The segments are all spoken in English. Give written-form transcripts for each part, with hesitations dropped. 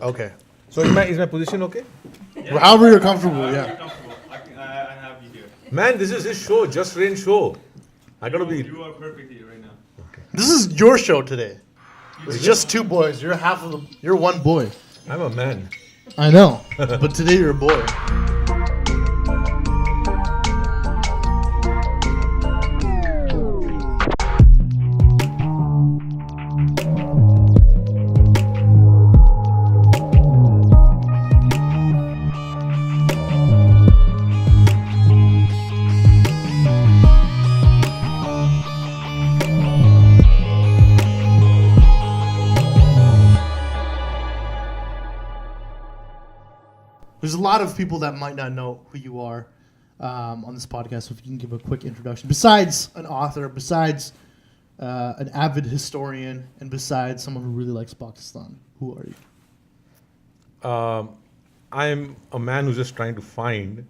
Okay. So is my position okay? Yeah. However you're comfortable, yeah. Comfortable. I have you here. Man, this is his show, JusReign show. I gotta be. You are perfect here right now. This is your show today. It's just two boys. You're half of the. You're one boy. I'm a man. I know, but today you're a boy. There's a lot of people that might not know who you are on this podcast. So if you can give a quick introduction, besides an author, besides an avid historian, and besides someone who really likes Pakistan, who are you? I'm a man who's just trying to find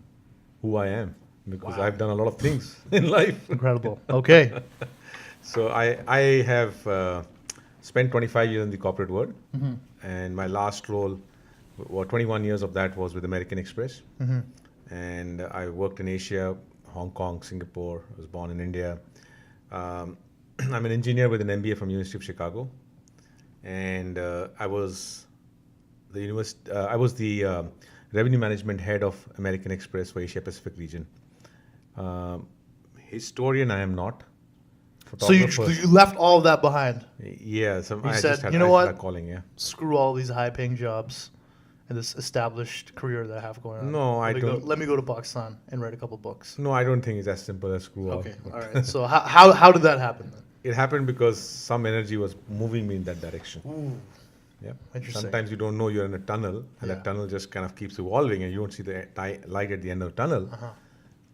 who I am because Wow. I've done a lot of things in life. Incredible. Okay. So I have spent 25 years in the corporate world, and my last role, 21 years of that was with American Express, and I worked in Asia, Hong Kong, Singapore. I was born in India. I'm an engineer with an MBA from University of Chicago, and I was the revenue management head of American Express for Asia Pacific region. Historian, I am not. So you Photographer, left all of that behind. yeah. I said, just had, "You know I what? Had calling, yeah. Screw all these high-paying jobs and this established career that I have going on. No, I don't. Let me go to Pakistan and write a couple books. No, I don't think it's as simple as screw Okay. off. All right. So how did that happen then? It happened because some energy was moving me in that direction. Ooh. Yeah. Interesting. Sometimes you don't know you're in a tunnel, and Yeah. that tunnel just kind of keeps evolving, and you don't see the light at the end of the tunnel. Uh-huh.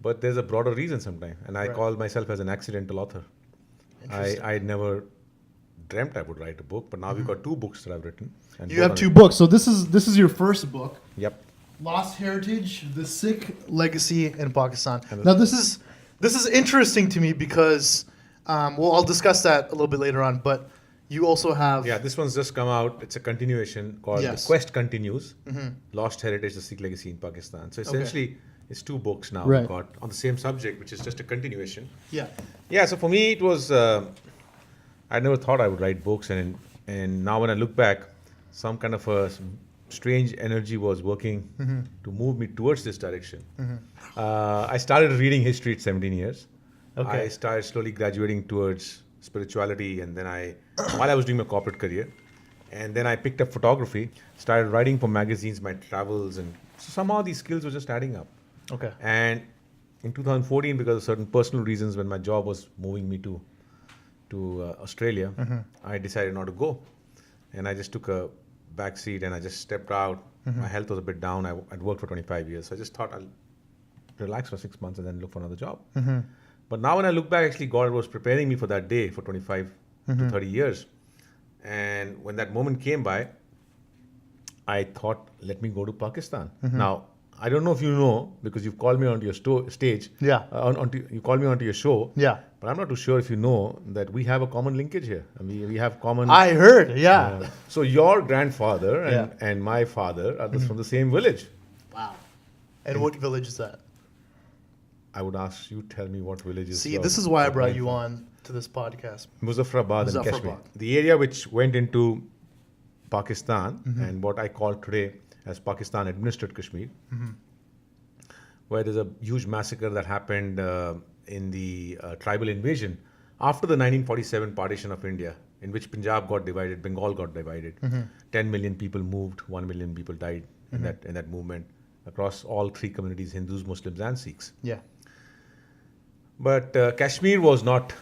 But there's a broader reason sometimes, and I Right. call myself as an accidental author. Interesting. I never dreamt I would write a book, but now we've got 2 books that I've written. And You both have are- 2 books. So this is your first book, Yep. Lost Heritage: The Sikh Legacy in Pakistan. And Now this is interesting to me because I'll discuss that a little bit later on. But you also have Yeah, this one's just come out. It's a continuation called Yes. The Quest Continues, Lost Heritage, the Sikh Legacy in Pakistan. So essentially, it's 2 books now Right. we've got on the same subject, which is just a continuation. yeah. Yeah, so for me, it was, I never thought I would write books. And now when I look back, some kind of a strange energy was working to move me towards this direction. I started reading history at 17 years. Okay. I started slowly graduating towards spirituality, and then while I was doing my corporate career, and then I picked up photography, started writing for magazines, my travels, and so somehow these skills were just adding up. Okay. And in 2014, because of certain personal reasons, when my job was moving me to Australia, I decided not to go, and I just took a back seat and I just stepped out. My health was a bit down. I'd worked for 25 years, so I just thought I'll relax for 6 months and then look for another job. But now when I look back, actually God was preparing me for that day for 25 to 30 years. And when that moment came by, I thought, let me go to Pakistan. Now, I don't know if you know, because you've called me onto your stage. Yeah. You called me onto your show. Yeah. But I'm not too sure if you know that we have a common linkage here. I mean, we have common. I heard. Yeah. So your grandfather Yeah. and my father are from the same village. Wow. And what village is that? I would ask you, tell me what village is. See, your- this is why I your brought you grandfather. on to this podcast. Muzaffarabad and Kashmir. Muzaffarabad. The area which went into Pakistan and what I call today as Pakistan administered Kashmir, where there's a huge massacre that happened in the tribal invasion after the 1947 partition of India, in which Punjab got divided, Bengal got divided. 10 million people moved, 1 million people died in that movement across all 3 communities, Hindus, Muslims and Sikhs. Yeah. But Kashmir was not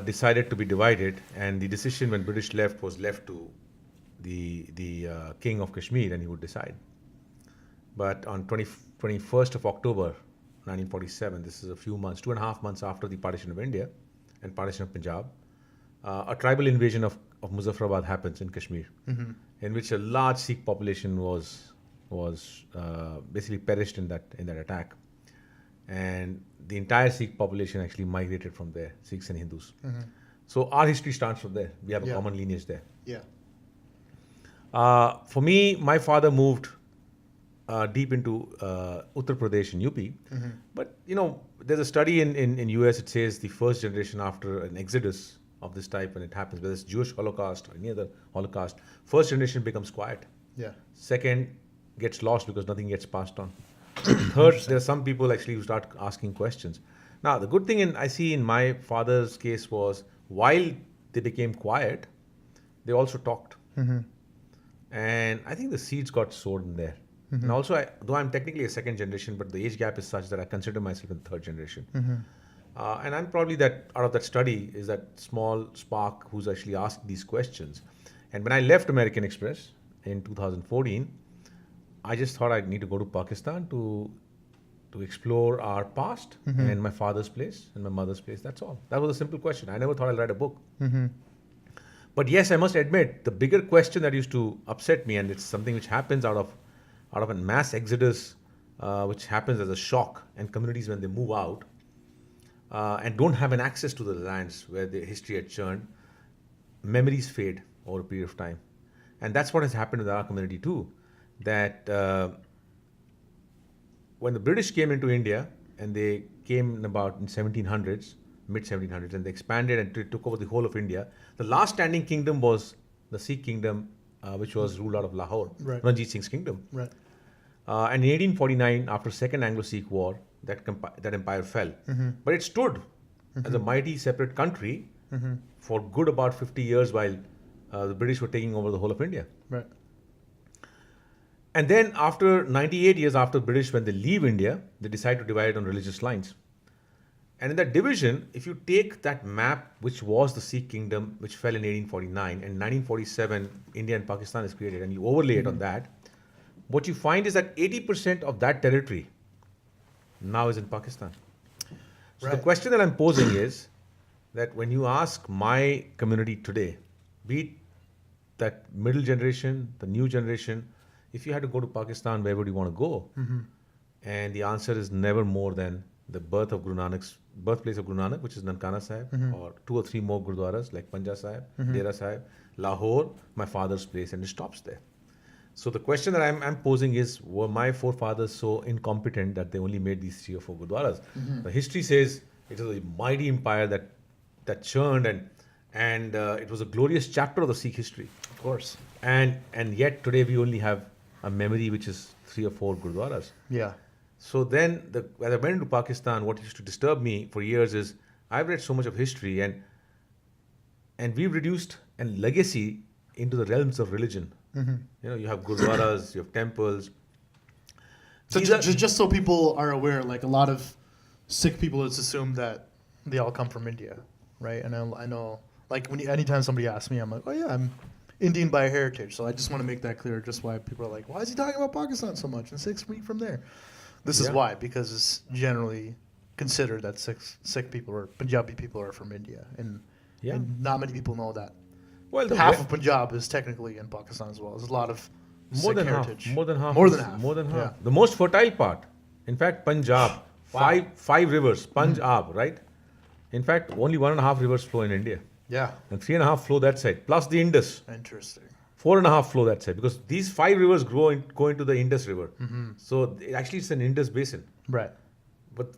decided to be divided, and the decision when British left was left to the king of Kashmir, and he would decide. But on 21st of October 1947, this is a few months, 2.5 months after the partition of India and partition of Punjab, a tribal invasion of Muzaffarabad happens in Kashmir, in which a large Sikh population was basically perished in that attack. And the entire Sikh population actually migrated from there, Sikhs and Hindus. So our history starts from there. We have a Yeah. common lineage there. Yeah. For me, my father moved deep into Uttar Pradesh and UP. But, there's a study in US, it says the first generation after an exodus of this type, when it happens, whether it's Jewish Holocaust or any other Holocaust, first generation becomes quiet. Yeah. Second gets lost because nothing gets passed on. Third, there are some people actually who start asking questions. Now, the good thing I see in my father's case was, while they became quiet, they also talked. And I think the seeds got sown in there. And also, though I'm technically a second generation, but the age gap is such that I consider myself in third generation. And I'm probably out of that study is that small spark who's actually asked these questions. And when I left American Express in 2014, I just thought I need to go to Pakistan to explore our past and my father's place and my mother's place. That's all. That was a simple question. I never thought I'd write a book. But yes, I must admit, the bigger question that used to upset me, and it's something which happens out of a mass exodus, which happens as a shock, and communities when they move out and don't have an access to the lands where the history had churned, memories fade over a period of time. And that's what has happened with our community too, that when the British came into India, and they came in 1700s, mid-1700s, and they expanded and took over the whole of India, the last standing kingdom was the Sikh kingdom, which was ruled out of Lahore, Right. Ranjit Singh's kingdom. Right. And in 1849, after Second Anglo-Sikh War, that empire fell. But it stood as a mighty separate country for good about 50 years while the British were taking over the whole of India. Right. And then after 98 years after the British, when they leave India, they decide to divide it on religious lines. And in that division, if you take that map, which was the Sikh kingdom, which fell in 1849, and 1947, India and Pakistan is created, and you overlay it on that, what you find is that 80% of that territory now is in Pakistan. So the Right. question that I'm posing is that when you ask my community today, be it that middle generation, the new generation, if you had to go to Pakistan, where would you want to go? And the answer is never more than the birthplace of Guru Nanak, which is Nankana Sahib, or 2 or 3 more Gurdwaras like Panja Sahib, Dera Sahib, Lahore, my father's place, and it stops there. So the question that I'm posing is, were my forefathers so incompetent that they only made these 3 or 4 Gurdwaras? The history says it was a mighty empire that churned, and it was a glorious chapter of the Sikh history. Of course. And yet today we only have a memory which is 3 or 4 Gurdwaras. Yeah. So then, as I went into Pakistan, what used to disturb me for years is I've read so much of history, and we've reduced a legacy into the realms of religion. You have gurdwaras, you have temples. So These are- just so people are aware, like a lot of Sikh people, it's assumed that they all come from India, right? And I know like anytime somebody asks me, I'm like, oh yeah, I'm Indian by heritage. So I just want to make that clear, just why people are like, why is he talking about Pakistan so much and Sikhs from there? This is Yeah. why, because it's generally considered that Sikh people or Punjabi people are from India, and not many people know that. Well, Half of Punjab is technically in Pakistan as well. There's a lot of more Sikh than heritage. half. More than half. More is- than half. More than half. Yeah. The most fertile part. In fact, Punjab, five rivers, Punjab, right? In fact, only 1.5 rivers flow in India, Yeah. and 3.5 flow that side, plus the Indus. Interesting. 4.5 flow that side, because these 5 rivers go into the Indus River. So actually, it's an Indus basin. Right. But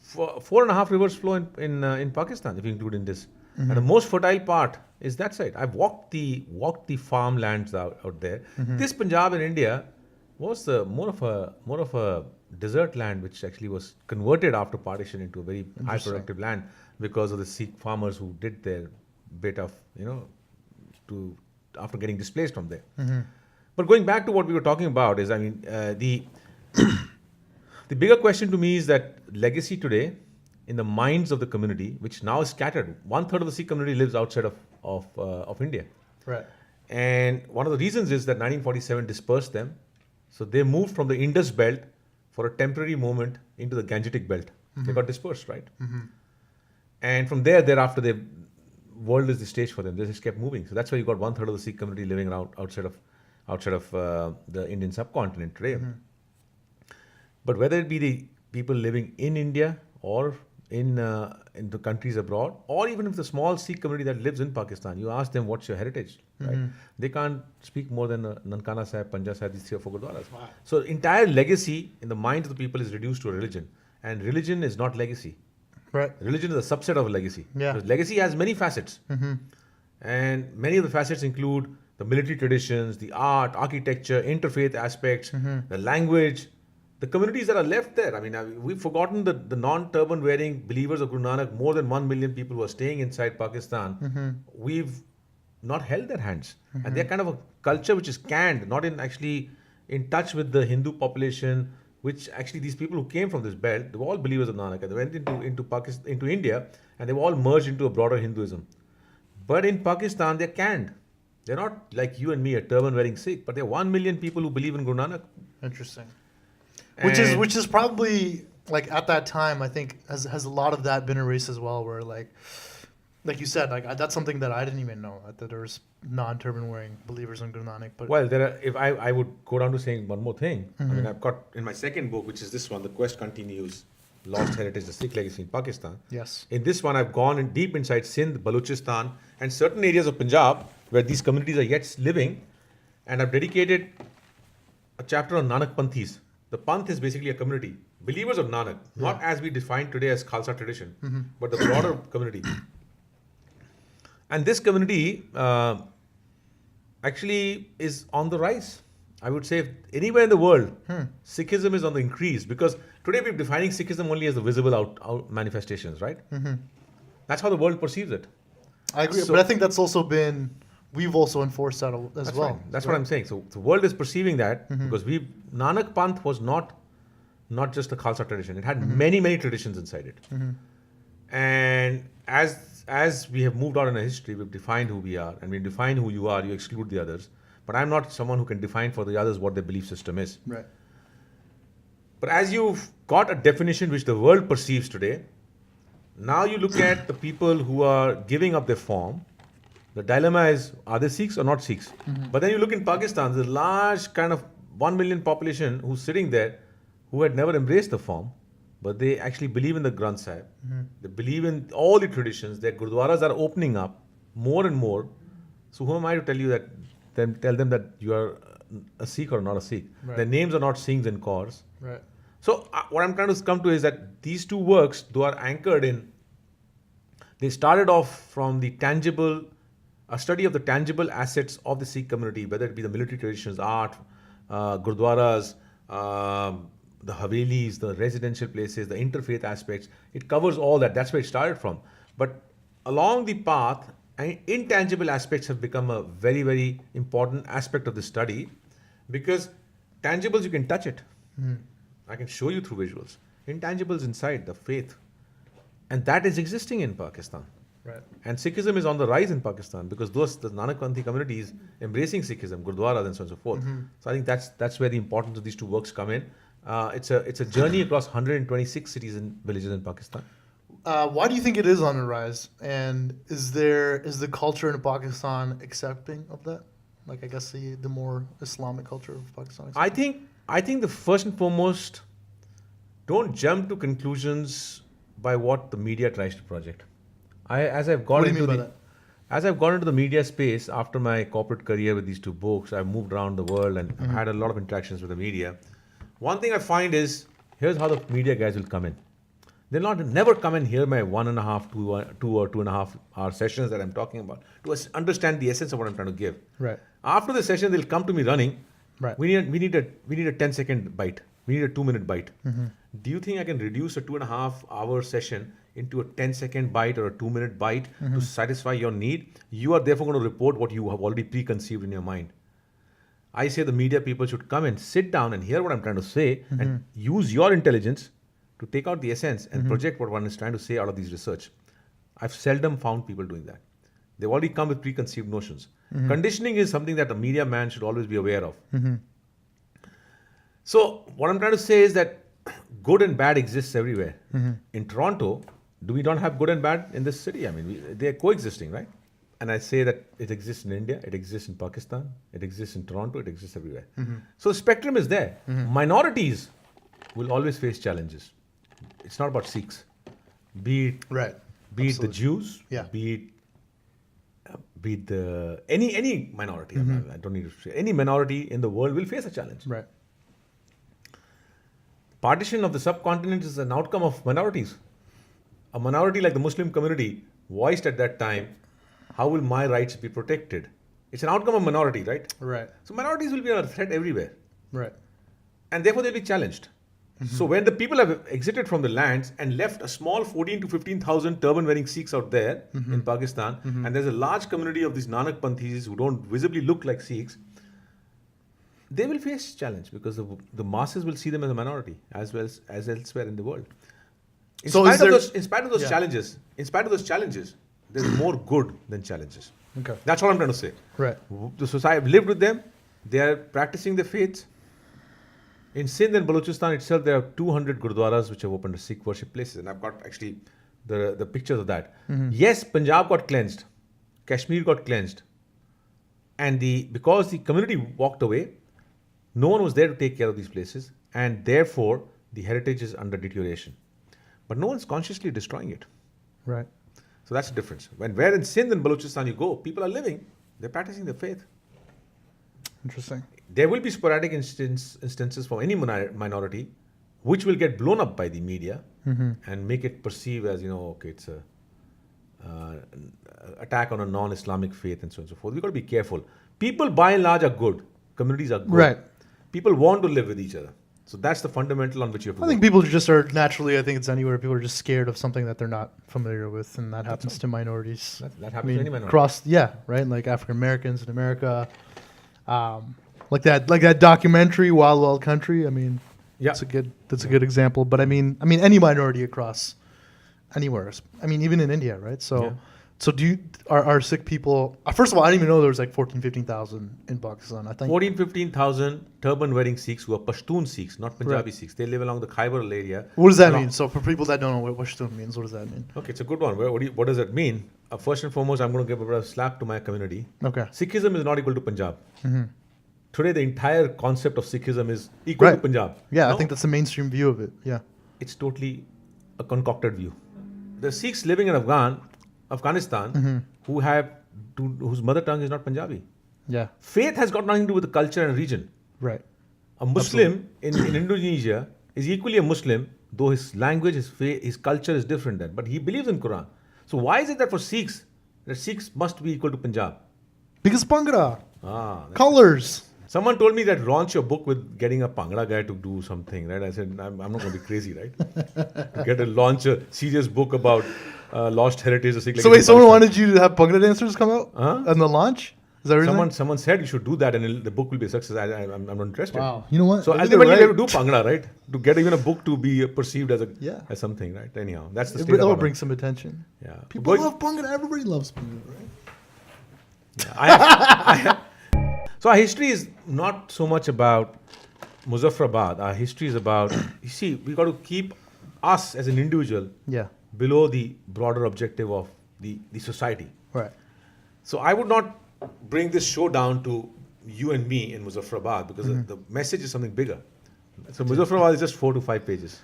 4.5 rivers flow in Pakistan, if you include Indus. And the most fertile part is that side. I've walked the farmlands out there. This Punjab in India was more of a desert land, which actually was converted after partition into a very high productive land because of the Sikh farmers who did their bit of after getting displaced from there. But going back to what we were talking about is, the bigger question to me is that legacy today, in the minds of the community, which now is scattered. 1/3 of the Sikh community lives outside of India. Right. And one of the reasons is that 1947 dispersed them. So they moved from the Indus belt for a temporary moment into the Gangetic belt. They got dispersed, right? And from thereafter, the world is the stage for them. They just kept moving. So that's why you got 1/3 of the Sikh community living around outside of the Indian subcontinent today. But whether it be the people living in India or in the countries abroad, or even if the small Sikh community that lives in Pakistan, you ask them what's your heritage, right? They can't speak more than Nankana Sahib, Panja Sahib, these 3 or 4 gurdwaras. Wow. So entire legacy in the minds of the people is reduced to a religion, and religion is not legacy. Right. Religion is a subset of a legacy. Yeah. Because legacy has many facets, and many of the facets include the military traditions, the art, architecture, interfaith aspects, the language. The communities that are left there, I mean, we've forgotten the non-turban wearing believers of Guru Nanak, more than 1 million people who are staying inside Pakistan. We've not held their hands. And they're kind of a culture which is canned, not in actually in touch with the Hindu population, which actually these people who came from this belt, they were all believers of Nanak. And they went into Pakistan, into India, and they were all merged into a broader Hinduism. But in Pakistan, they're canned. They're not like you and me, a turban wearing Sikh, but they're 1 million people who believe in Guru Nanak. Interesting. And- Which is probably like at that time I think has a lot of that been erased as well, where like you said, like that's something that I didn't even know, that there was non-turban wearing believers in Guru Nanak. But Well, there are, if I would go down to saying one more thing. I mean, I've got in my second book, which is this one, The Quest Continues, Lost Heritage, the Sikh Legacy in Pakistan. yes, In this one, I've gone in deep inside Sindh, Balochistan, and certain areas of Punjab where these communities are yet living, and I've dedicated a chapter on Nanak Panthis. The Panth is basically a community, believers of Nanak, not as we define today as Khalsa tradition, but the broader community. And this community actually is on the rise. I would say anywhere in the world, Sikhism is on the increase, because today we're defining Sikhism only as the visible out manifestations, right? That's how the world perceives it. I agree. So- But I think that's also been, we've also enforced that as That's well. fine. That's what I'm saying. So the world is perceiving that because Nanak Panth was not just a Khalsa tradition. It had many traditions inside it. And as we have moved on in our history, we've defined who we are, and we define who you are, you exclude the others. But I'm not someone who can define for the others what their belief system is. Right. But as you've got a definition which the world perceives today, now you look at the people who are giving up their form. The dilemma is, are they Sikhs or not Sikhs? But then you look in Pakistan, there's a large kind of 1 million population who's sitting there who had never embraced the form, but they actually believe in the Granth Sahib. They believe in all the traditions. Their gurdwaras are opening up more and more. So who am I to tell you that, then tell them that you are a Sikh or not a Sikh? Right. Their names are not Singhs and Kaurs. Right. So what I'm trying to come to is that these two works, though are anchored in, they started off from the tangible, a study of the tangible assets of the Sikh community, whether it be the military traditions, art, gurdwaras, the havelis, the residential places, the interfaith aspects. It covers all that. That's where it started from. But along the path, intangible aspects have become a very important aspect of the study, because tangibles, you can touch it. I can show you through visuals. Intangibles inside, the faith. And that is existing in Pakistan. Right. And Sikhism is on the rise in Pakistan because the Nanakpanthi community is embracing Sikhism, Gurdwaras and so on and so forth. So I think that's where the importance of these two works come in. It's a journey across 126 cities and villages in Pakistan. Why do you think it is on the rise? And is the culture in Pakistan accepting of that? Like, I guess the more Islamic culture of Pakistan. I think the first and foremost, don't jump to conclusions by what the media tries to project. As I've What gone do you into mean by the that? as I've gone into the media space after my corporate career with these two books, I've moved around the world and I've had a lot of interactions with the media. One thing I find is, here's how the media guys will come in. They'll never come and hear my 1.5, 2 or 2.5 hour sessions that I'm talking about to understand the essence of what I'm trying to give. Right. After the session, they'll come to me running. Right. We need a 10-second bite. We need a 2-minute bite. Do you think I can reduce a 2.5 hour session into a 10-second bite or a 2-minute bite to satisfy your need? You are therefore going to report what you have already preconceived in your mind. I say the media people should come and sit down and hear what I'm trying to say and use your intelligence to take out the essence and project what one is trying to say out of these research. I've seldom found people doing that. They've already come with preconceived notions. Conditioning is something that a media man should always be aware of. So what I'm trying to say is that good and bad exists everywhere. In Toronto, do we not have good and bad in this city? I mean, they're coexisting, right? And I say that it exists in India, it exists in Pakistan, it exists in Toronto, it exists everywhere. So the spectrum is there. Minorities will always face challenges. It's not about Sikhs. be it Right. be it the Absolutely. Jews, Yeah. be it the any minority. I don't need to say any minority in the world will face a challenge. Right. Partition of the subcontinent is an outcome of minorities. A minority like the Muslim community voiced at that time, how will my rights be protected? It's an outcome of minority, right? Right. So minorities will be a threat everywhere. Right. And therefore they'll be challenged. So when the people have exited from the lands and left a small 14 to 15,000 turban-wearing Sikhs out there in Pakistan, and there's a large community of these Nanak Panthis who don't visibly look like Sikhs, they will face challenge because the masses will see them as a minority as well as elsewhere in the world. In So spite of those Yeah. challenges, there's more good than challenges. Okay. That's all I'm trying to say. Right. The society, I've lived with them. They are practicing their faiths. In Sindh and Balochistan itself, there are 200 gurdwaras which have opened as Sikh worship places, and I've got actually the pictures of that. Yes, Punjab got cleansed, Kashmir got cleansed, and because the community walked away, no one was there to take care of these places, and therefore the heritage is under deterioration. But no one's consciously destroying it. Right. So that's the difference. Where in Sindh and Balochistan you go, people are living, they're practicing their faith. Interesting. There will be sporadic instances from any minority which will get blown up by the media and make it perceive as, okay, it's a attack on a non-Islamic faith and so on and so forth. We've got to be careful. People by and large are good. Communities are good. Right. People want to live with each other. So that's the fundamental on which you have to I think work. people just are naturally, I think it's anywhere, people are just scared of something that they're not familiar with, and that happens to minorities. That happens to any minority. Right? Like African Americans in America. Like that documentary, Wild Wild Country. I mean, Yeah. that's a good example. But I mean any minority across anywhere. I mean, even in India, right? So, Yeah. so are Sikh people? First of all, I didn't even know there was like 15,000 in Pakistan. I think 15,000 turban-wearing Sikhs who are Pashtun Sikhs, not Punjabi Right. Sikhs. They live along the Khyber area. What does that Along- mean? So for people that don't know what Pashtun means, what does that mean? Okay, it's a good one. What does that mean? First and foremost, I'm going to give a bit of slap to my community. Okay. Sikhism is not equal to Punjab. Today, the entire concept of Sikhism is equal to Right. Punjab. Yeah, No, I think that's the mainstream view of it. Yeah. it's totally a concocted view. The Sikhs living in Afghanistan whose mother tongue is not Punjabi. Yeah. Faith has got nothing to do with the culture and region. Right. A Muslim in Indonesia is equally a Muslim, though his language, his faith, his culture is different then. But he believes in Quran. So why is it that for Sikhs, that Sikhs must be equal to Punjab? Because Bhangra, That's- colors. Someone told me that launch your book with getting a Bhangra guy to do something, right? I said, I'm not going to be crazy, right? To launch a serious book about lost heritage of Sikh So Legacy wait, in someone Pakistan. wanted you to have Bhangra dancers come out Huh? on the launch? Is that what you're saying? Someone said you should do that and the book will be a success. I'm not interested. Wow. You know what? So Maybe ultimately, they're you have to right. do Bhangra, right? To get even a book to be perceived as Yeah. as something, right? Anyhow, that's the It state of will our- bring some attention. Yeah. People But- love Bhangra. Everybody loves Bhangra, right? So our history is not so much about Muzaffarabad. Our history is about, you see, we got to keep us as an individual Yeah. below the broader objective of the society. Right. So I would not bring this show down to you and me in Muzaffarabad because the message is something bigger. So Muzaffarabad is just 4 to 5 pages.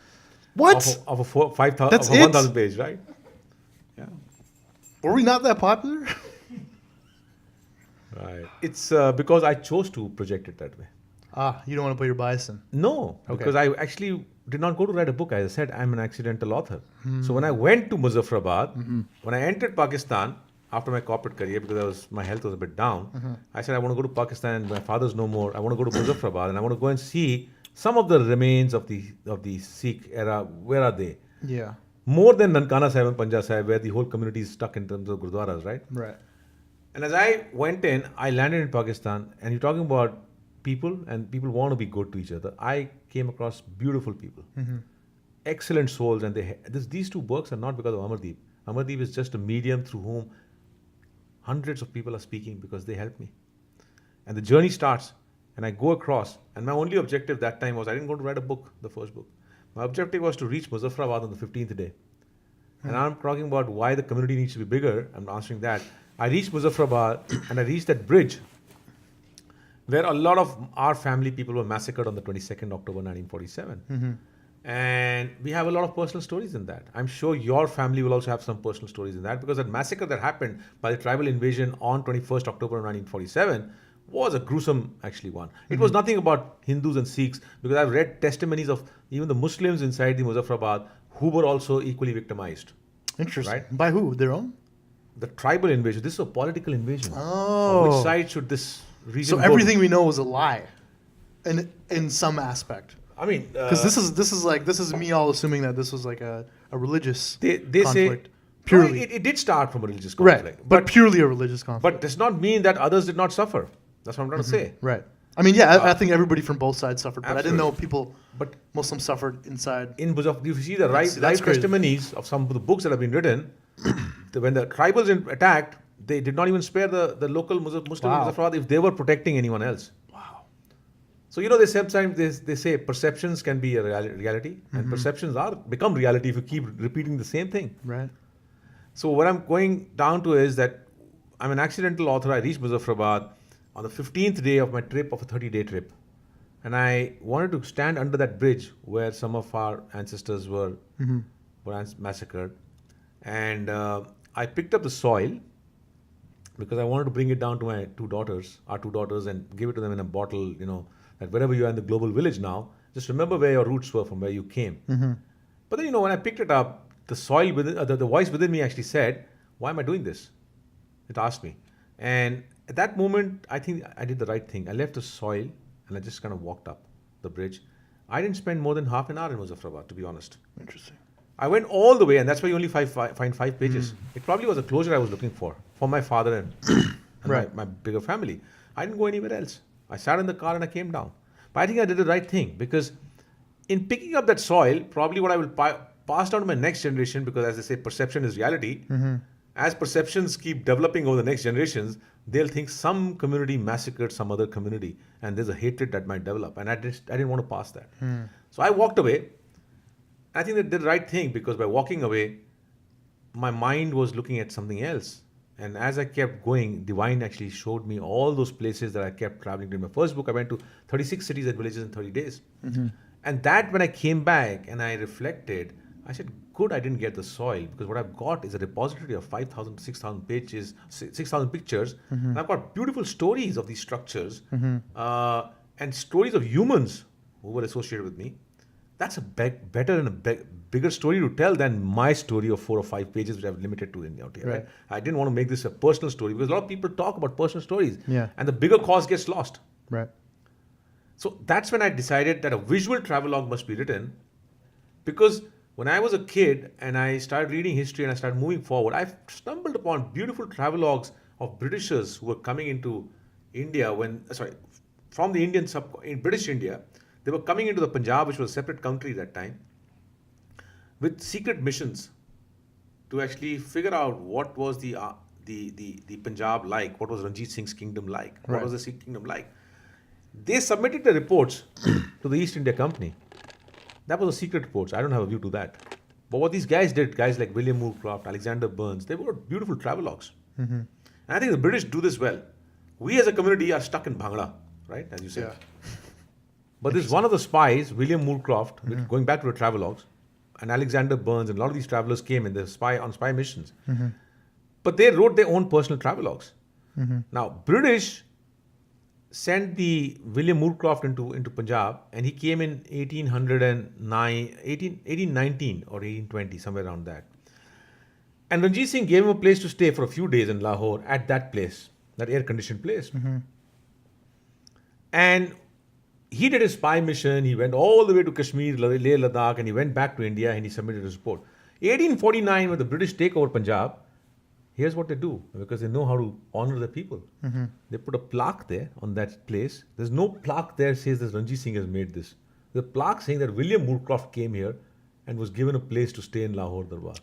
What? Of a 5,000, That's of a it? 1,000 page, right? Yeah. Were we not that popular? Right. It's because I chose to project it that way. You don't want to put your bias in. No, Okay. because I actually did not go to write a book. As I said, I'm an accidental author. So when I went to Muzaffarabad, when I entered Pakistan after my corporate career, because my health was a bit down, I said I want to go to Pakistan. My father's no more. I want to go to Muzaffarabad and I want to go and see some of the remains of the Sikh era. Where are they? Yeah. More than Nankana Sahib and Panja Sahib, where the whole community is stuck in terms of gurdwaras, right? Right. And as I went in, I landed in Pakistan, and you're talking about people, and people want to be good to each other. I came across beautiful people, excellent souls, and these two books are not because of Amardeep. Amardeep is just a medium through whom hundreds of people are speaking because they helped me. And the journey starts, and I go across, and my only objective that time was I didn't go to write a book, the first book. My objective was to reach Muzaffarabad on the 15th day. And I'm talking about why the community needs to be bigger. I'm answering that. I reached Muzaffarabad and I reached that bridge where a lot of our family people were massacred on the 22nd October 1947. And we have a lot of personal stories in that. I'm sure your family will also have some personal stories in that, because that massacre that happened by the tribal invasion on 21st October 1947 was a gruesome, actually, one. It was nothing about Hindus and Sikhs, because I've read testimonies of even the Muslims inside the Muzaffarabad who were also equally victimized. Interesting. Right? By who? Their own? The tribal invasion. This is a political invasion. Oh. On which side should this region So go? everything we know was a lie, in some aspect. I mean, Because this is me all assuming that this was like a religious they conflict. say Purely. it did start from a religious conflict, Right. But purely a religious conflict. but does not mean that others did not suffer. That's what I'm trying to say. Right. I mean, yeah, I think everybody from both sides suffered, but I didn't know Absolutely. people, But Muslims suffered inside. in Muzaffarabad, you see the That's live crazy. testimonies of some of the books that have been written. When the tribals attacked, they did not even spare the local Muslims in Wow. Muzaffarabad if they were protecting anyone else. Wow. So they sometimes they say perceptions can be a reality, and perceptions become reality if you keep repeating the same thing. Right. So what I'm going down to is that I'm an accidental author. I reached Muzaffarabad on the 15th day of my trip, of a 30-day trip. And I wanted to stand under that bridge where some of our ancestors were massacred. And I picked up the soil because I wanted to bring it down to my our two daughters, and give it to them in a bottle, that wherever you are in the global village now, just remember where your roots were, from where you came. But then, when I picked it up, the soil within, the voice within me actually said, why am I doing this? It asked me. And at that moment, I think I did the right thing. I left the soil and I just kind of walked up the bridge. I didn't spend more than half an hour in Muzaffarabad, to be honest. Interesting. I went all the way, and that's why you only find 5 pages. It probably was a closure I was looking for my father and Right. my bigger family. I didn't go anywhere else. I sat in the car and I came down. But I think I did the right thing, because in picking up that soil, probably what I will pass down to my next generation, because as they say, perception is reality. As perceptions keep developing over the next generations, they'll think some community massacred some other community, and there's a hatred that might develop. And I didn't want to pass that. So I walked away. I think they did the right thing, because by walking away, my mind was looking at something else. And as I kept going, Divine actually showed me all those places that I kept traveling to. In my first book, I went to 36 cities and villages in 30 days. And that, when I came back and I reflected, I said, good, I didn't get the soil, because what I've got is a repository of 5,000, 6,000 pages, 6,000 pictures. And I've got beautiful stories of these structures and stories of humans who were associated with me. That's a better and a bigger story to tell than my story of 4 or 5 pages, which I've limited to in out here. Right. I didn't want to make this a personal story, because a lot of people talk about personal stories, Yeah. and the bigger cause gets lost. Right. So that's when I decided that a visual travelogue must be written, because when I was a kid and I started reading history and I started moving forward, I stumbled upon beautiful travelogues of Britishers who were coming into India from the in British India. They were coming into the Punjab, which was a separate country at that time, with secret missions to actually figure out what was the Punjab like, what was Ranjit Singh's kingdom like, what Right. was the Sikh kingdom like. They submitted the reports to the East India Company. That was a secret reports. I don't have a view to that. But what these guys did, guys like William Moorcroft, Alexander Burns, they wrote beautiful travelogues. And I think the British do this well. We as a community are stuck in Bhangra, right, as you said. Yeah. But this one of the spies, William Moorcroft, going back to the travelogues, and Alexander Burns, and a lot of these travelers came in on spy missions. But they wrote their own personal travelogues. Now, British sent the William Moorcroft into Punjab, and he came in 1819 or 1820, somewhere around that. And Ranjit Singh gave him a place to stay for a few days in Lahore at that place, that air-conditioned place. And he did his spy mission. He went all the way to Kashmir, Leh, Ladakh, and he went back to India and he submitted his report. 1849, when the British take over Punjab, here's what they do, because they know how to honor the people. They put a plaque there on that place. There's no plaque there that says that Ranjit Singh has made this. The plaque saying that William Moorcroft came here and was given a place to stay in Lahore Darbar.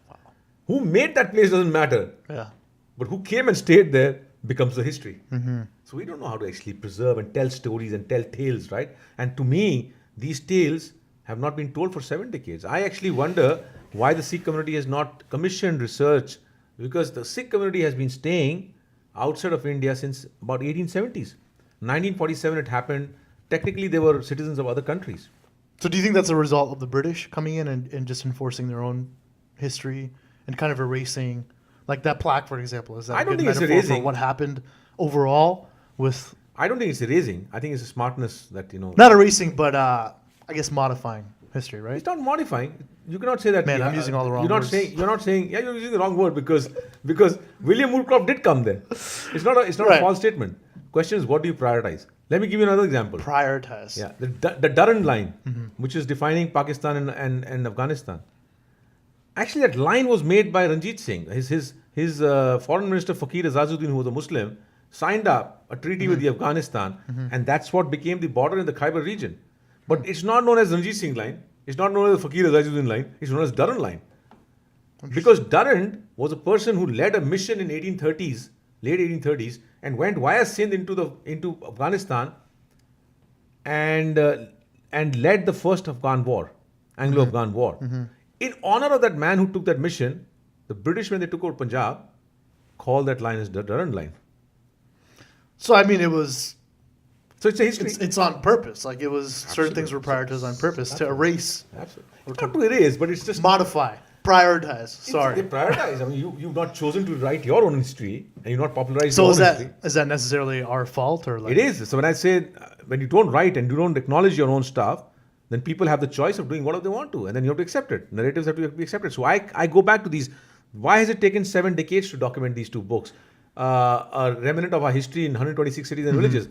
Who made that place doesn't matter. Yeah. But who came and stayed there becomes the history. So we don't know how to actually preserve and tell stories and tell tales, right? And to me, these tales have not been told for 7 decades. I actually wonder why the Sikh community has not commissioned research, because the Sikh community has been staying outside of India since about 1870s. 1947 it happened. Technically, they were citizens of other countries. So do you think that's a result of the British coming in and just enforcing their own history and kind of erasing, like that plaque, for example? Is that I a don't good think it's metaphor for erasing. what happened overall with I don't think it's erasing. I think it's a smartness that, not erasing, but I guess modifying history, right? it's not modifying. You cannot say that. Man, I'm using all the wrong you're not words. Saying, you're not saying. Yeah, you're using the wrong word because William Woodcroft did come there. It's not a Right. false statement. Question is, what do you prioritize? Let me give you another example. Prioritize. Yeah, the Durrand line, which is defining Pakistan and Afghanistan. Actually, that line was made by Ranjit Singh. His foreign minister Fakir Azazuddin, who was a Muslim, signed up a treaty with the Afghanistan, and that's what became the border in the Khyber region. But it's not known as Ranjit Singh line. It's not known as the Fakir Azazuddin line. It's known as Durrand line. Because Durrand was a person who led a mission in 1830s, late 1830s, and went via Sindh into Afghanistan, and led the first Afghan war, Anglo-Afghan war. In honor of that man who took that mission, the British, when they took over Punjab, called that line as the Durrand line. So I mean, it was So it's a history. it's on purpose. Like it was certain Absolutely. things were prioritized on purpose to Absolutely. erase, Absolutely. It's not to erase, but it's just modify, prioritize. They Sorry. prioritize. I mean, you've not chosen to write your own history, and you've not popularized So your is own that history. necessarily our fault or like It is. So when I say when you don't write and you don't acknowledge your own stuff, then people have the choice of doing whatever they want to, and then you have to accept it. Narratives have to be accepted. So I go back to these. Why has it taken 7 decades to document these 2 books? A remnant of our history in 126 cities and villages.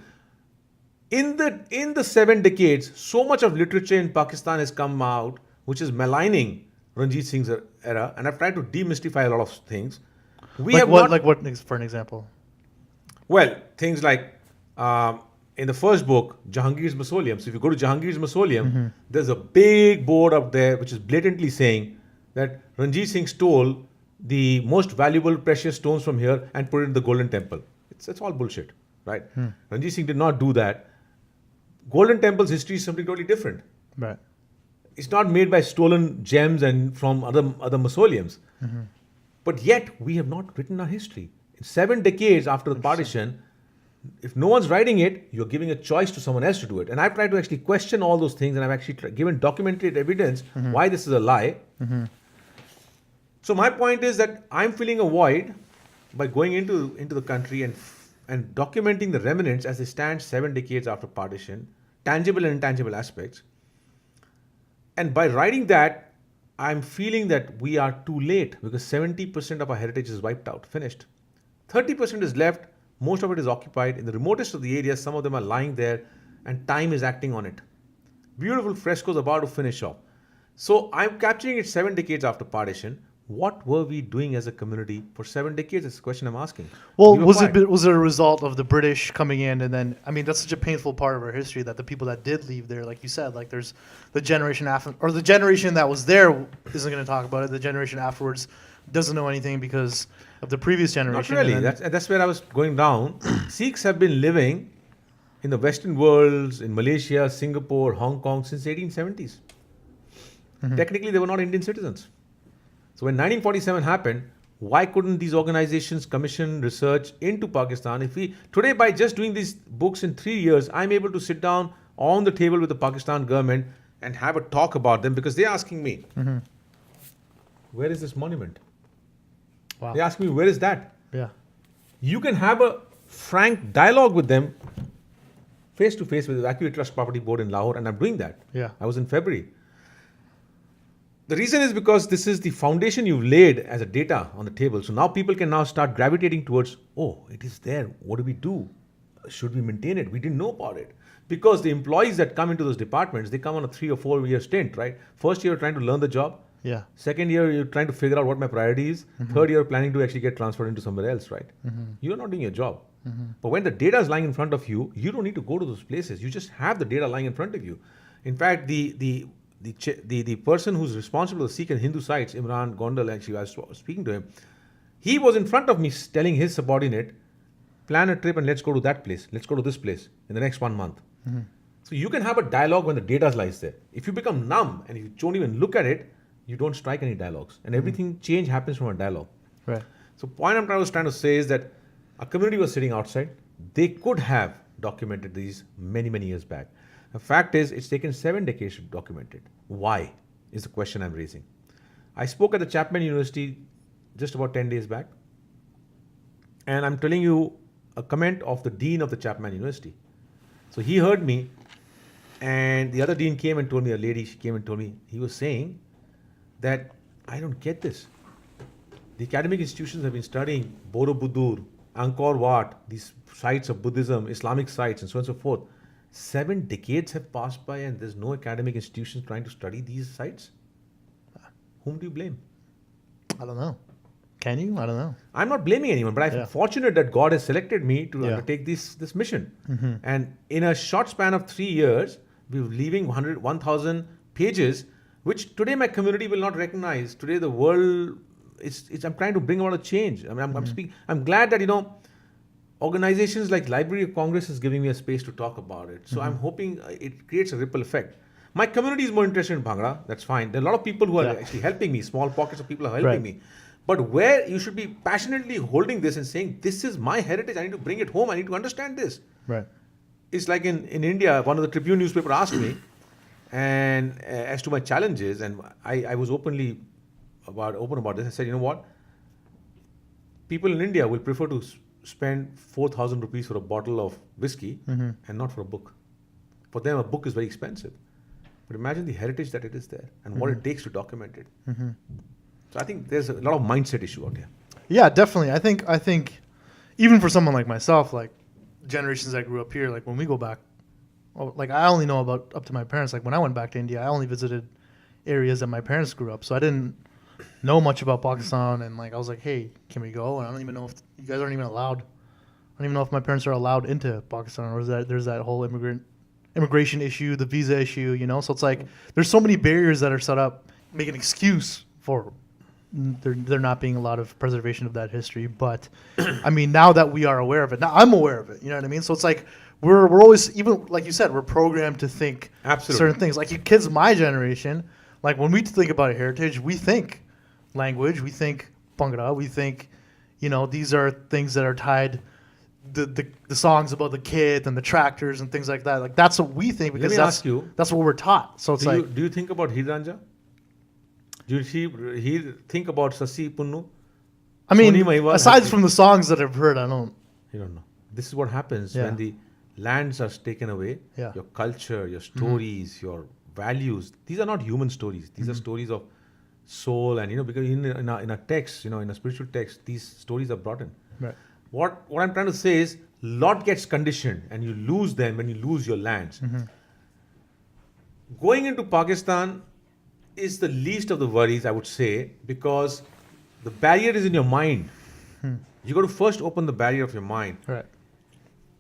In the 7 decades, so much of literature in Pakistan has come out which is maligning Ranjit Singh's era, and I've tried to demystify a lot of things. We like have what not, like what for an example? well, things like in the first book, Jahangir's Mausoleum. So if you go to Jahangir's Mausoleum, there's a big board up there which is blatantly saying that Ranjit Singh stole the most valuable precious stones from here and put it in the Golden Temple. It's all bullshit, right? Ranjit Singh did not do that. Golden Temple's history is something totally different. Right. It's not made by stolen gems and from other mausoleums. But yet, we have not written our history. In 7 decades after the partition, if no one's writing it, you're giving a choice to someone else to do it. And I've tried to actually question all those things, and I've actually given documented evidence why this is a lie. So my point is that I'm filling a void by going into the country and documenting the remnants as they stand 7 decades after partition, tangible and intangible aspects. And by writing that, I'm feeling that we are too late because 70% of our heritage is wiped out, finished. 30% is left, most of it is occupied. In the remotest of the areas, some of them are lying there, and time is acting on it. Beautiful frescoes about to finish off. So I'm capturing it 7 decades after partition. What were we doing as a community for 7 decades? That's the question I'm asking. Well, We were was quiet. it a result of the British coming in and then? I mean, that's such a painful part of our history that the people that did leave there, like you said, like there's the generation after, or the generation that was there isn't going to talk about it. The generation afterwards doesn't know anything because of the previous Not generation. really. and then- That's where I was going down. Sikhs have been living in the Western world, in Malaysia, Singapore, Hong Kong since 1870s. Technically, they were not Indian citizens. So when 1947 happened, why couldn't these organizations commission research into Pakistan? If we today, by just doing these books in 3 years, I'm able to sit down on the table with the Pakistan government and have a talk about them because they're asking me, where is this monument? Wow. They ask me, where is that? Yeah. You can have a frank dialogue with them face to face with the Evacuee Trust Property Board in Lahore, and I'm doing that. Yeah. I was in February. The reason is because this is the foundation you've laid as a data on the table. So now people can now start gravitating towards, oh, it is there. What do we do? Should we maintain it? We didn't know about it. Because the employees that come into those departments, they come on a 3 or 4 year stint, right? First year, you're trying to learn the job. Yeah. Second year, you're trying to figure out what my priority is. Third year, planning to actually get transferred into somewhere else, right? You're not doing your job. But when the data is lying in front of you, you don't need to go to those places. You just have the data lying in front of you. In fact, the person who's responsible for the Sikh and Hindu sites, Imran Gondal, actually, I was speaking to him. He was in front of me telling his subordinate, plan a trip and let's go to that place. Let's go to this place in the next 1 month. So you can have a dialogue when the data lies there. If you become numb and you don't even look at it, you don't strike any dialogues. And everything change happens from a dialogue. Right. So point I was trying to say is that a community was sitting outside. They could have documented these many, many years back. The fact is, it's taken 7 decades to document it. Why is the question I'm raising. I spoke at the Chapman University just about 10 days back, and I'm telling you a comment of the dean of the Chapman University. So he heard me, and the other dean came and told me, a lady, she came and told me, he was saying that I don't get this. The academic institutions have been studying Borobudur, Angkor Wat, these sites of Buddhism, Islamic sites, and so on and so forth. 7 decades have passed by and there's no academic institutions trying to study these sites? Whom do you blame? I don't know. Can you? I don't know. I'm not blaming anyone, but I'm fortunate that God has selected me to undertake this mission. And in a short span of 3 years, we're leaving 1,000 pages, which today my community will not recognize. Today the world, I'm trying to bring about a change. I mean, I'm glad that, organizations like Library of Congress is giving me a space to talk about it. So I'm hoping it creates a ripple effect. My community is more interested in Bhangra. That's fine. There are a lot of people who are actually helping me. Small pockets of people are helping me. But where you should be passionately holding this and saying, this is my heritage. I need to bring it home. I need to understand this. Right. It's like in India, one of the Tribune newspaper asked me and as to my challenges, and I was open about this. I said, you know what? People in India will prefer to spend 4,000 rupees for a bottle of whiskey and not for a book. For them, a book is very expensive. But imagine the heritage that it is there and what it takes to document it. So I think there's a lot of mindset issue out here. Yeah, definitely. I think even for someone like myself, like generations that grew up here, like when we go back, like I only know about up to my parents. Like when I went back to India, I only visited areas that my parents grew up. So I didn't know much about Pakistan. And like I was like, hey, can we go? And I don't even know if you guys aren't even allowed. I don't even know if my parents are allowed into Pakistan, or is that there's that whole immigration issue, the visa issue, So it's like there's so many barriers that are set up, make an excuse for there not being a lot of preservation of that history. But I mean, now that we are aware of it, now I'm aware of it. You know what I mean? So it's like we're always, even like you said, we're programmed to think certain things. Like you kids my generation, like when we think about heritage, we think language, we think Bhangra, we think, these are things that are tied. The songs about the kid and the tractors and things like that. Like that's what we think because that's what we're taught. So it's do you think about Hiranja? Do you think about Sasi Punnu? I mean, aside from the songs that I've heard, I don't. You don't know. This is what happens when the lands are taken away. Yeah. Your culture, your stories, your values. These are not human stories. These are stories of soul, and because in a text, in a spiritual text, these stories are brought in. Right. What I'm trying to say is, lot gets conditioned, and you lose them when you lose your lands. Going into Pakistan is the least of the worries, I would say, because the barrier is in your mind. You got to first open the barrier of your mind. Right.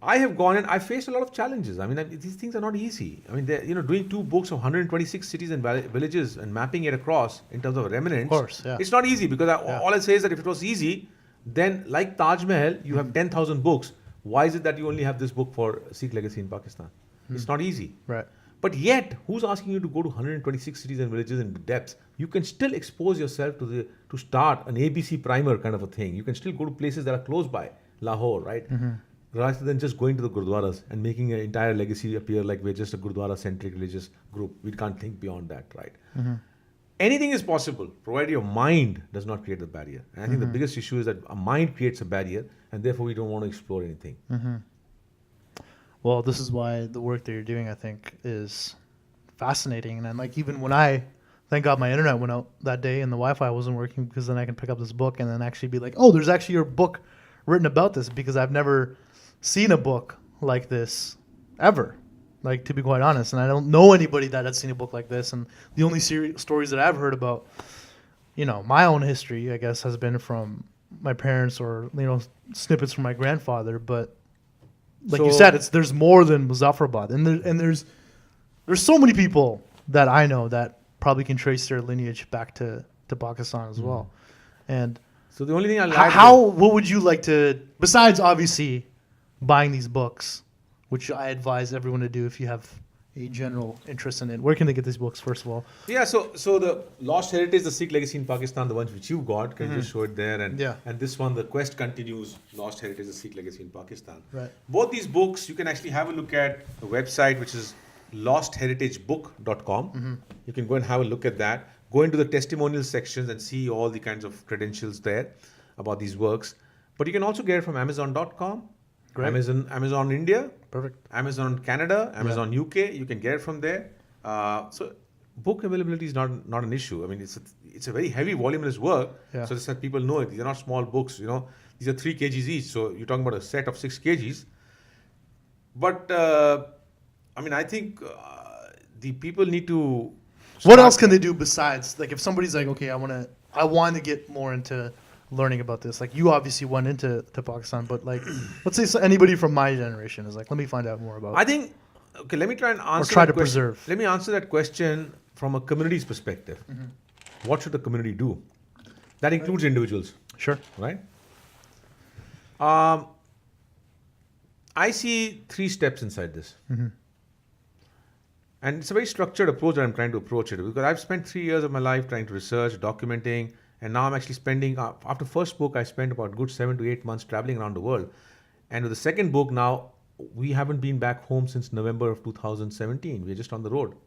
I have gone and I faced a lot of challenges. I mean, these things are not easy. I mean, doing 2 books of 126 cities and villages and mapping it across in terms of remnants. Of course, yeah. It's not easy because all I say is that if it was easy, then like Taj Mahal, you have 10,000 books. Why is it that you only have this book for Sikh Legacy in Pakistan? It's not easy. Right. But yet, who's asking you to go to 126 cities and villages in depth? You can still expose yourself to start an ABC primer kind of a thing. You can still go to places that are close by, Lahore, right? Rather than just going to the Gurdwaras and making an entire legacy appear like we're just a Gurdwara-centric religious group. We can't think beyond that, right? Anything is possible, provided your mind does not create the barrier. And I think the biggest issue is that a mind creates a barrier, and therefore we don't want to explore anything. Well, this is why the work that you're doing, I think, is fascinating. And like even when thank God my internet went out that day and the Wi-Fi wasn't working, because then I can pick up this book and then actually be like, oh, there's actually your book written about this, because I've never seen a book like this ever, like to be quite honest. And I don't know anybody that has seen a book like this. And the only stories that I've heard about, my own history, I guess, has been from my parents or, snippets from my grandfather. But like you said, there's more than Muzaffarabad, and there's so many people that I know that probably can trace their lineage back to Pakistan as well. And so the only thing what would you like to, besides obviously buying these books, which I advise everyone to do if you have a general interest in it. Where can they get these books, first of all? Yeah, so the Lost Heritage, the Sikh Legacy in Pakistan, the ones which you got, can you just show it there? And this one, The Quest Continues, Lost Heritage, the Sikh Legacy in Pakistan. Right. Both these books, you can actually have a look at the website, which is lostheritagebook.com. You can go and have a look at that. Go into the testimonial sections and see all the kinds of credentials there about these works. But you can also get it from Amazon.com, Great. Amazon India, Perfect. Amazon Canada, Amazon UK. You can get it from there. So book availability is not an issue. I mean, it's a very heavy, voluminous work. Yeah. So just that people know it. These are not small books. These are 3 kgs each. So you're talking about a set of 6 kgs. But I think the people need to. What else can they do besides, like, if somebody's like, okay, I want to get more into learning about this. Like, you obviously went into Pakistan, but like, let's say anybody from my generation is like, let me find out more about. I think. Okay, let me try and answer. Or try that to question. preserve. Let me answer that question from a community's perspective. What should the community do? That includes individuals, Sure. right? I see 3 steps inside this. And it's a very structured approach that I'm trying to approach it, because I've spent 3 years of my life trying to research, documenting, and now I'm actually spending, after first book, I spent about good 7 to 8 months traveling around the world. And with the second book now, we haven't been back home since November of 2017. We're just on the road.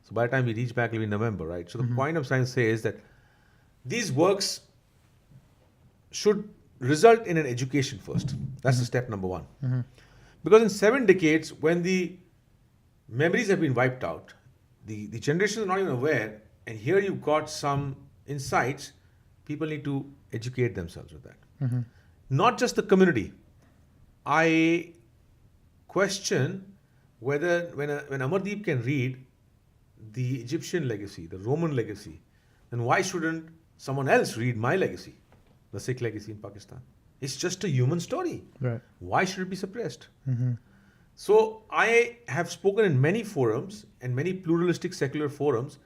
So by the time we reach back, it'll be November, right? So the point I'm trying to say is that these works should result in an education first. That's the step number 1. Because in 7 decades, when the memories have been wiped out, the generation is not even aware, and here you've got some insights, people need to educate themselves with that. Not just the community. I question whether when Amardeep can read the Egyptian legacy, the Roman legacy, then why shouldn't someone else read my legacy, the Sikh legacy in Pakistan? It's just a human story. Right. Why should it be suppressed? So I have spoken in many forums and many pluralistic secular forums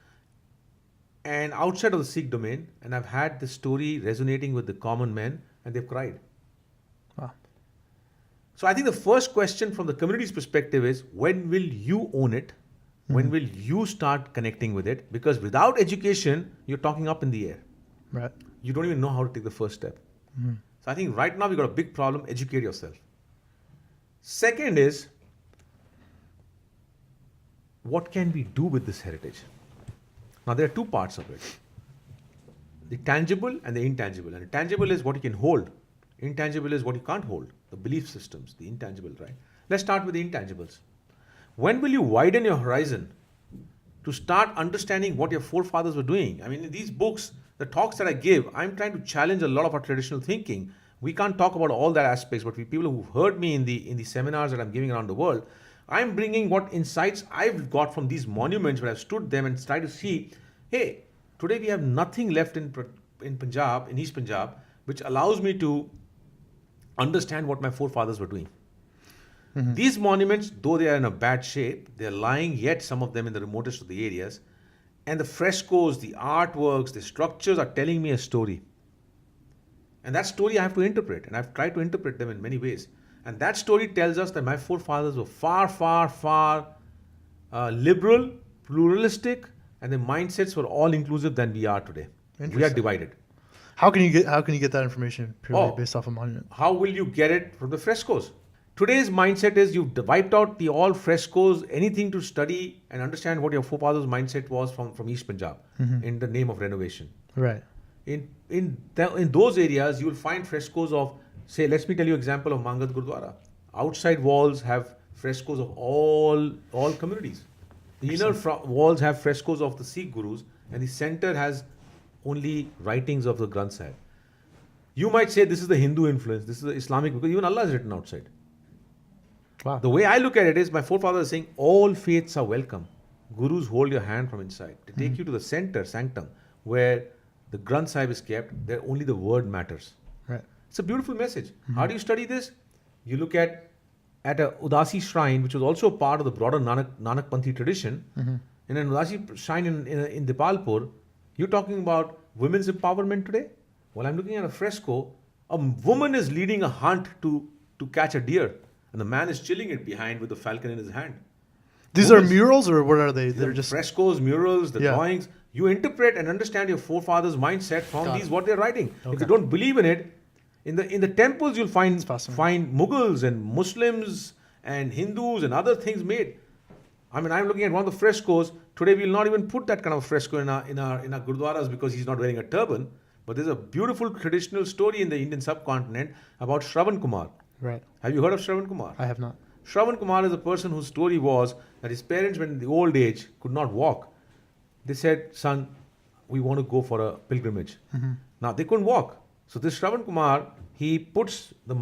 and outside of the Sikh domain, and I've had the story resonating with the common men, and they've cried. Wow. So I think the first question from the community's perspective is, when will you own it? When will you start connecting with it? Because without education, you're talking up in the air. Right. You don't even know how to take the first step. So I think right now we've got a big problem. Educate yourself. Second is, what can we do with this heritage? Now there are 2 parts of it. The tangible and the intangible. And the tangible is what you can hold. Intangible is what you can't hold. The belief systems, the intangible, right? Let's start with the intangibles. When will you widen your horizon to start understanding what your forefathers were doing? I mean, in these books, the talks that I give, I'm trying to challenge a lot of our traditional thinking. We can't talk about all that aspects, but people who've heard me in the seminars that I'm giving around the world, I'm bringing what insights I've got from these monuments where I've stood them and tried to see, hey, today we have nothing left in Punjab, in East Punjab, which allows me to understand what my forefathers were doing. These monuments, though they are in a bad shape, they're lying yet, some of them in the remotest of the areas, and the frescoes, the artworks, the structures are telling me a story. And that story I have to interpret, and I've tried to interpret them in many ways. And that story tells us that my forefathers were far, far, far liberal, pluralistic, and their mindsets were all inclusive than we are today. We are Interesting. divided. How can you get that information purely based off a monument? How will you get it from the frescoes? Today's mindset is you've wiped out the all frescoes, anything to study and understand what your forefathers' mindset was from East Punjab in the name of renovation. Right. In those areas, you will find frescoes of, say, let me tell you an example of Mangad Gurdwara. Outside walls have frescoes of all communities. The inner walls have frescoes of the Sikh gurus, and the center has only writings of the Granth Sahib. You might say this is the Hindu influence, this is the Islamic, because even Allah is written outside. Wow. The way I look at it is, my forefathers are saying all faiths are welcome. Gurus hold your hand from inside. They take you to the center, sanctum, where the Granth Sahib is kept, there only the word matters. Right. It's a beautiful message. How do you study this? You look at a Udasi shrine, which was also part of the broader Nanak Panthi tradition. In an Udasi shrine in Dipalpur, you're talking about women's empowerment today? Well, I'm looking at a fresco. A woman is leading a hunt to catch a deer, and the man is chilling it behind with a falcon in his hand. These are murals, or what are they? They're just frescoes, murals, the Yeah. drawings. You interpret and understand your forefathers' mindset from Got these it. what they're writing. Okay. If you don't believe in it, in the temples you'll find fascinating. Mughals and Muslims and Hindus and other things made. I mean, I'm looking at one of the frescoes. Today, we will not even put that kind of fresco in our gurdwaras because he's not wearing a turban. But there's a beautiful traditional story in the Indian subcontinent about Shravan Kumar. Right. Have you heard of Shravan Kumar? I have not. Shravan Kumar is a person whose story was that his parents, when in the old age, could not walk. They said, son, we want to go for a pilgrimage. Now, they couldn't walk. So this Shravan Kumar, he puts the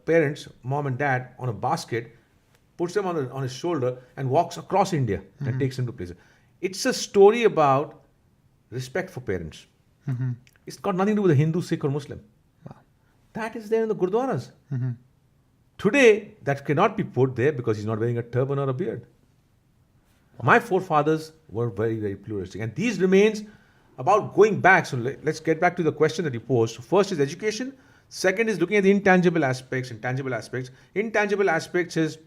parents, mom and dad, on a basket, puts them on his shoulder and walks across India and takes them to places. It's a story about respect for parents. It's got nothing to do with a Hindu, Sikh or Muslim. Wow. That is there in the Gurdwaras. Today, that cannot be put there because he's not wearing a turban or a beard. My forefathers were very, very pluralistic. And these remains about going back. So let's get back to the question that you posed. So first is education. Second is looking at the intangible aspects. Intangible aspects is,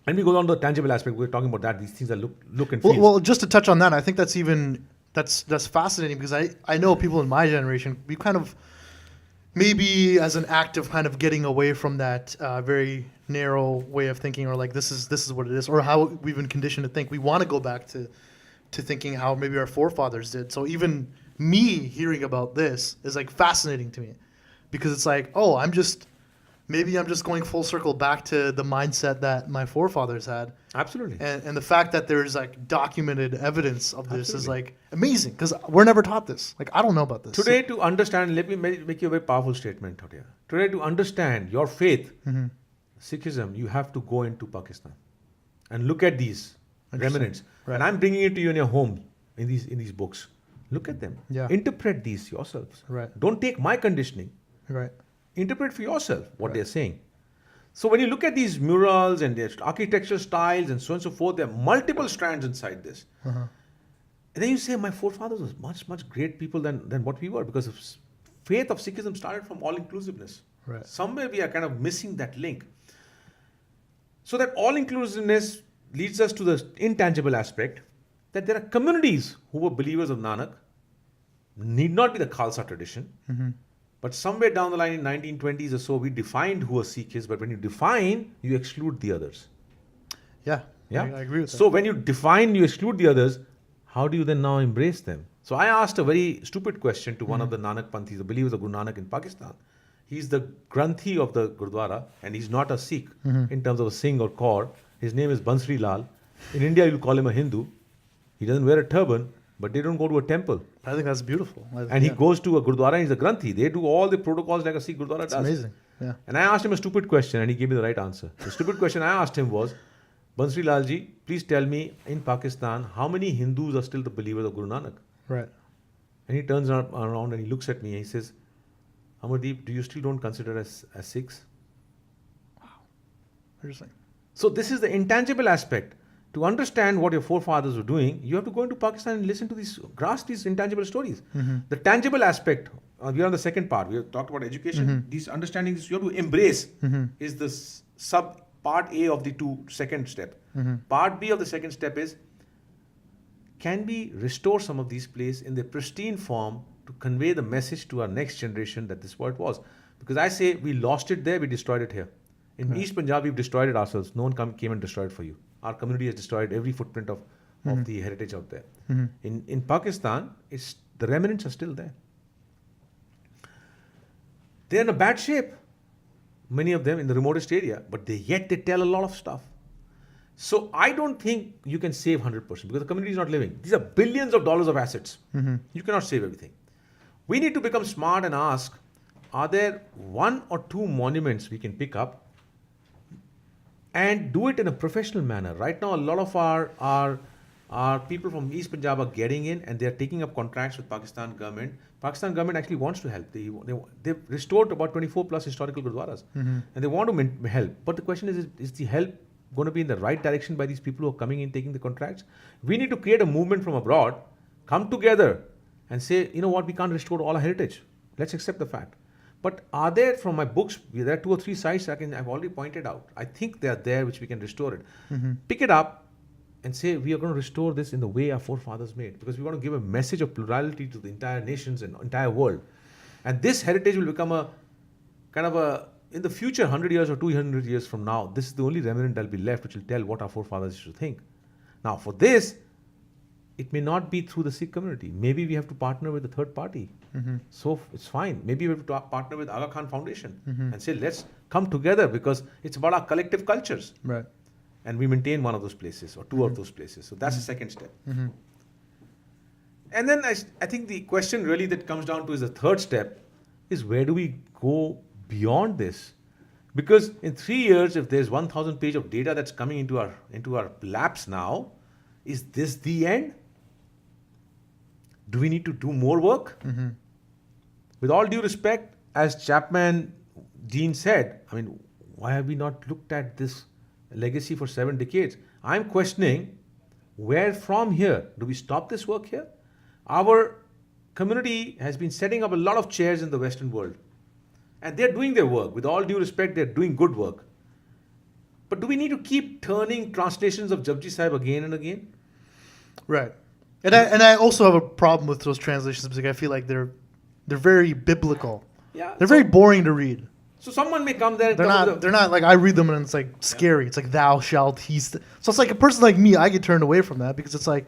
when we go on to the tangible aspect, we're talking about that, these things that look and feel. Well, just to touch on that, I think that's fascinating because I know people in my generation, we kind of, maybe as an act of kind of getting away from that very narrow way of thinking, or like this is what it is, or how we've been conditioned to think. We want to go back to thinking how maybe our forefathers did. So even me hearing about this is like fascinating to me, because it's like, oh, I'm just going full circle back to the mindset that my forefathers had. Absolutely. And the fact that there's like documented evidence of this is like amazing, because we're never taught this. Like, I don't know about this. Today, to understand, let me make you a very powerful statement out here. Today, to understand your faith, Sikhism, you have to go into Pakistan and look at these remnants. Right. And I'm bringing it to you in your home in these books. Look at them. Yeah. Interpret these yourselves. Right. Don't take my conditioning. Right. Interpret for yourself what they're saying. So when you look at these murals and their architecture styles and so on and so forth, there are multiple strands inside this. And then you say, my forefathers were much, much great people than what we were, because of faith of Sikhism started from all-inclusiveness. Right. Somewhere we are kind of missing that link. So that all-inclusiveness leads us to the intangible aspect, that there are communities who were believers of Nanak, need not be the Khalsa tradition, but somewhere down the line in 1920s or so, we defined who a Sikh is, but when you define, you exclude the others. Yeah. Yeah, I agree with that. So when you define, you exclude the others, how do you then now embrace them? So I asked a very stupid question to one of the Nanak Panthis, the believers of Guru Nanak in Pakistan. He's the Granthi of the Gurdwara, and he's not a Sikh in terms of a Singh or Kaur. His name is Bansri Lal. In India, you'll call him a Hindu. He doesn't wear a turban, but they don't go to a temple. I think that's beautiful. And he goes to a Gurdwara and he's a Granthi. They do all the protocols like a Sikh Gurdwara does. It's amazing. Yeah. And I asked him a stupid question and he gave me the right answer. The stupid question I asked him was, Bansri Lalji, please tell me, in Pakistan, how many Hindus are still the believers of Guru Nanak? Right. And he turns around and he looks at me and he says, Amardeep, do you still don't consider us as Sikhs? Interesting. So this is the intangible aspect. To understand what your forefathers were doing, you have to go into Pakistan and listen to these, grasp these intangible stories. The tangible aspect, we are on the second part. We have talked about education. These understandings you have to embrace is the sub part A of the second step. Part B of the second step is, can we restore some of these places in their pristine form to convey the message to our next generation that this what it was? Because I say we lost it there, we destroyed it here. In East Punjab, we've destroyed it ourselves. No one came and destroyed it for you. Our community has destroyed every footprint of the heritage out there. In Pakistan, the remnants are still there. They're in a bad shape, many of them in the remotest area, but yet they tell a lot of stuff. So I don't think you can save 100% because the community is not living. These are billions of dollars of assets. You cannot save everything. We need to become smart and ask, are there one or two monuments we can pick up and do it in a professional manner? Right now, a lot of our people from East Punjab are getting in and they're taking up contracts with Pakistan government. Pakistan government actually wants to help. They've restored about 24 plus historical gurdwaras and they want to help. But the question is the help going to be in the right direction by these people who are coming in taking the contracts? We need to create a movement from abroad, come together and say, you know what, we can't restore all our heritage. Let's accept the fact. But are there, from my books, there are 2 or 3 sites I've already pointed out. I think they are there which we can restore it. Pick it up and say, we are going to restore this in the way our forefathers made, because we want to give a message of plurality to the entire nations and entire world. And this heritage will become a kind of a in the future, 100 years or 200 years from now, this is the only remnant that will be left which will tell what our forefathers used to think. Now, for this, it may not be through the Sikh community. Maybe we have to partner with a third party. So it's fine. Maybe we have to partner with Aga Khan Foundation and say, let's come together because it's about our collective cultures. Right. And we maintain one of those places or two of those places. So that's the second step. And then I think the question really that comes down to is the third step is where do we go beyond this? Because in 3 years, if there's 1,000 page of data that's coming into our laps now, is this the end? Do we need to do more work? With all due respect, as Chapman Dean said, I mean, why have we not looked at this legacy for 7 decades? I'm questioning where from here? Do we stop this work here? Our community has been setting up a lot of chairs in the Western world. And they're doing their work. With all due respect, they're doing good work. But do we need to keep turning translations of Japji Sahib again and again? Right. And I also have a problem with those translations because I feel like they're very biblical. Yeah. They're very boring to read. So someone may come there and They're not like I read them and it's like scary. It's like thou shalt so it's like a person like me, I get turned away from that because it's like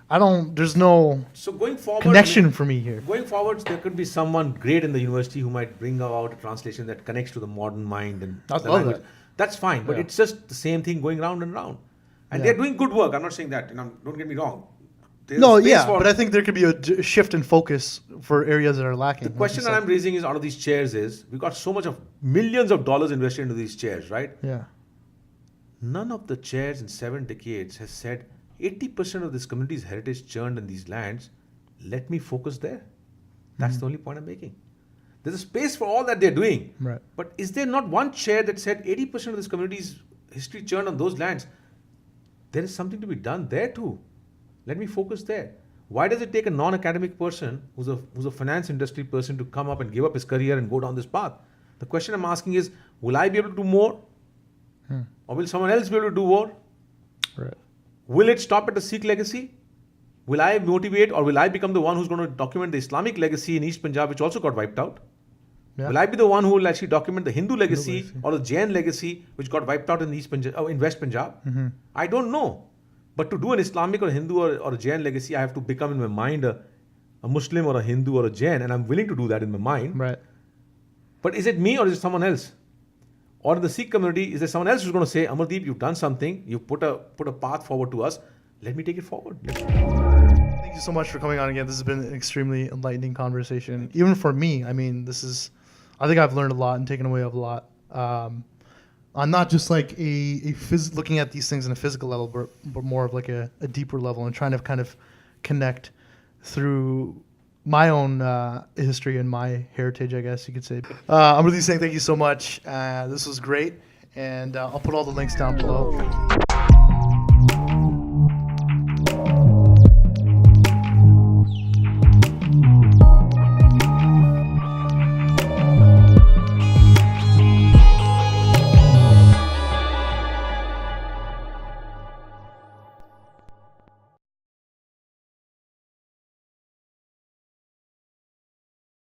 there's no So going forward, connection for me here. Going forward, there could be someone great in the university who might bring out a translation that connects to the modern mind and I'd the love language. that. That's fine, but Yeah. it's just the same thing going round and round. And Yeah. they're doing good work. I'm not saying that. Don't get me wrong. There's No, space yeah, for- but I think there could be a shift in focus for areas that are lacking. the question that I'm raising is out of these chairs is we got so much of millions of dollars invested into these chairs, right? Yeah. None of the chairs in 7 decades has said 80% of this community's heritage churned in these lands. Let me focus there. That's the only point I'm making. There's a space for all that they're doing. Right. But is there not one chair that said 80% of this community's history churned on those lands? There is something to be done there too. Let me focus there. Why does it take a non-academic person who's a finance industry person to come up and give up his career and go down this path? The question I'm asking is, will I be able to do more? Or will someone else be able to do more? Right. Will it stop at the Sikh legacy? Will I motivate or will I become the one who's going to document the Islamic legacy in East Punjab, which also got wiped out? Yeah. Will I be the one who will actually document the Hindu legacy legacy. or the Jain legacy, which got wiped out in East Punjab, in West Punjab? I don't know. But to do an Islamic or Hindu or a Jain legacy, I have to become in my mind a Muslim or a Hindu or a Jain, and I'm willing to do that in my mind. Right. But is it me or is it someone else? Or in the Sikh community, is there someone else who's going to say, Amardeep, you've done something, you've put a path forward to us, let me take it forward. Thank you so much for coming on again. This has been an extremely enlightening conversation. Even for me, I mean, I think I've learned a lot and taken away a lot. On not just like looking at these things in a physical level, but more of like a deeper level and trying to kind of connect through my own history and my heritage, I guess you could say. I'm really saying thank you so much. This was great. And I'll put all the links down below.